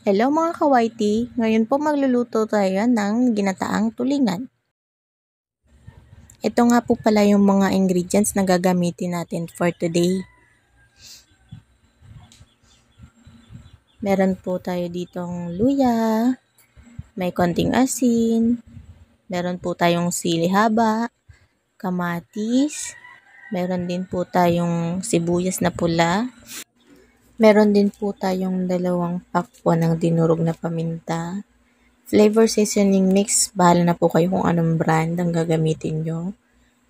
Hello mga kawaiti! Ngayon po magluluto tayo ng ginataang tulingan. Ito nga po pala yung mga ingredients na gagamitin natin for today. Meron po tayo ditong luya, may konting asin, meron po tayong sili haba, kamatis, meron din po tayong sibuyas na pula, meron din po tayong 2 pakwan ng dinurog na paminta. Flavor seasoning mix, bahala na po kayo kung anong brand ang gagamitin nyo.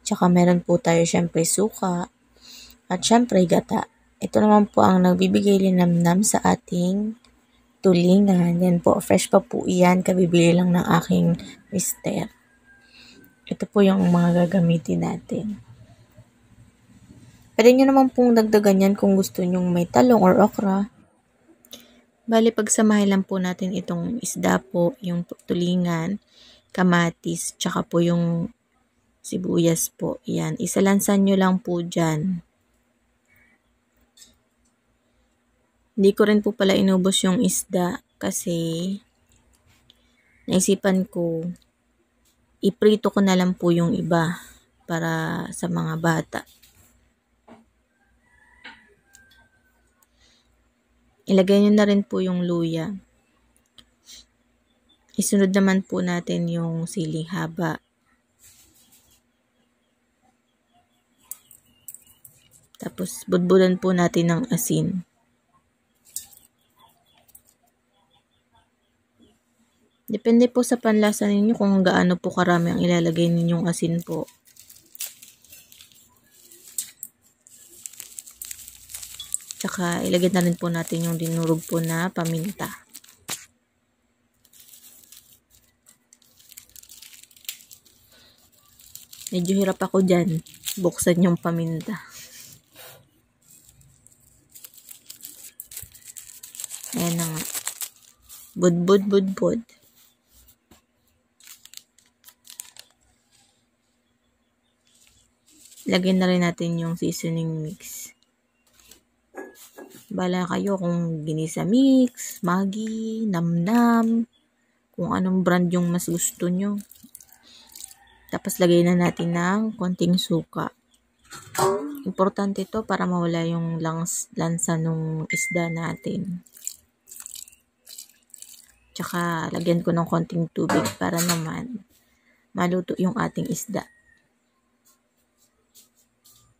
Tsaka meron po tayo syempre suka at syempre gata. Ito naman po ang nagbibigay linamnam sa ating tulingan. Yan po, fresh pa po yan, kabibili lang ng aking mister. Ito po yung mga gagamitin natin. Pwede nyo naman pong dagdagan yan kung gusto nyong may talong or okra. Bali, pagsamahin lang po natin itong isda po, yung tulingan, kamatis, tsaka po yung sibuyas po. Yan, isalansan nyo lang po dyan. Hindi ko rin po pala inubos yung isda kasi naisipan ko, iprito ko na lang po yung iba para sa mga bata. Ilagay nyo na rin po yung luya. Isunod naman po natin yung siling haba. Tapos budbudan po natin ng asin. Depende po sa panlasa ninyo kung gaano po karami ang ilalagay ninyong asin po. Tsaka ilagay na rin po natin yung dinurog po na paminta. Medyo hirap ako dyan. Buksan yung paminta. Ayan na nga. Budbud. Lagyan na rin natin yung seasoning mix. Bala kayo kung ginisa mix, Maggi, namnam, kung anong brand yung mas gusto nyo. Tapos lagay na natin ng konting suka. Importante ito para mawala yung lansa ng isda natin. Tsaka lagyan ko ng konting tubig para naman maluto yung ating isda.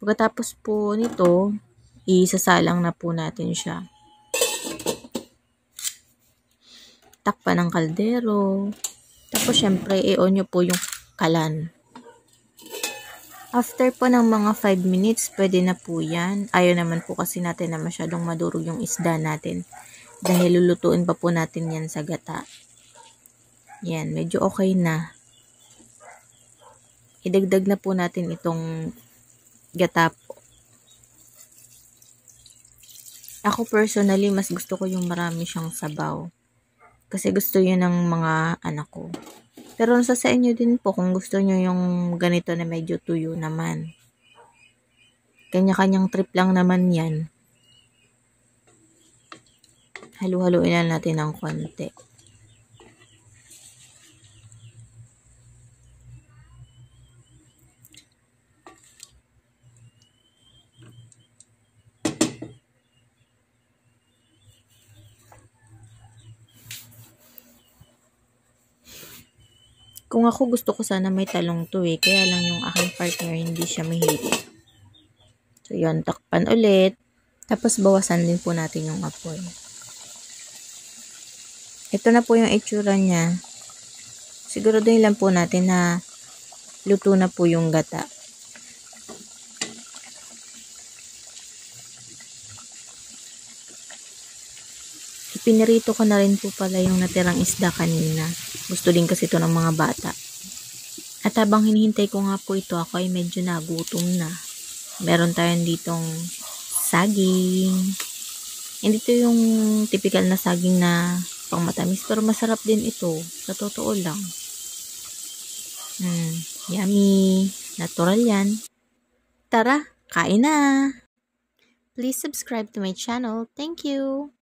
Pagkatapos po nito, isasalang na po natin siya. Takpan ng kaldero. Tapos syempre, i-on nyo po yung kalan. After po ng mga 5 minutes, pwede na po yan. Ayaw naman po kasi natin na masyadong madurog yung isda natin. Dahil lulutuin pa po natin yan sa gata. Yan, medyo okay na. Idagdag na po natin itong gata po. Ako personally, mas gusto ko yung marami siyang sabaw. Kasi gusto yun ng mga anak ko. Pero nasa sa inyo din po kung gusto nyo yung ganito na medyo tuyo naman. Kanya-kanyang trip lang naman yan. Halu-haluin lang natin ng konti. Kung ako gusto ko sana may talong to eh. Kaya lang yung aking partner hindi siya mahilig. So yun, takpan ulit. Tapos bawasan din po natin yung apoy. Ito na po yung itsura niya. Siguraduhin lang po natin na luto na po yung gata. Pinirito ko na rin po pala yung natirang isda kanina. Gusto din kasi ito ng mga bata. At habang hinihintay ko nga po ito, ako ay medyo nagutom na. Meron tayong ditong saging. Hindi ito yung typical na saging na pang matamis, pero masarap din ito. Sa totoo lang. Yummy. Natural yan. Tara, kain na! Please subscribe to my channel. Thank you!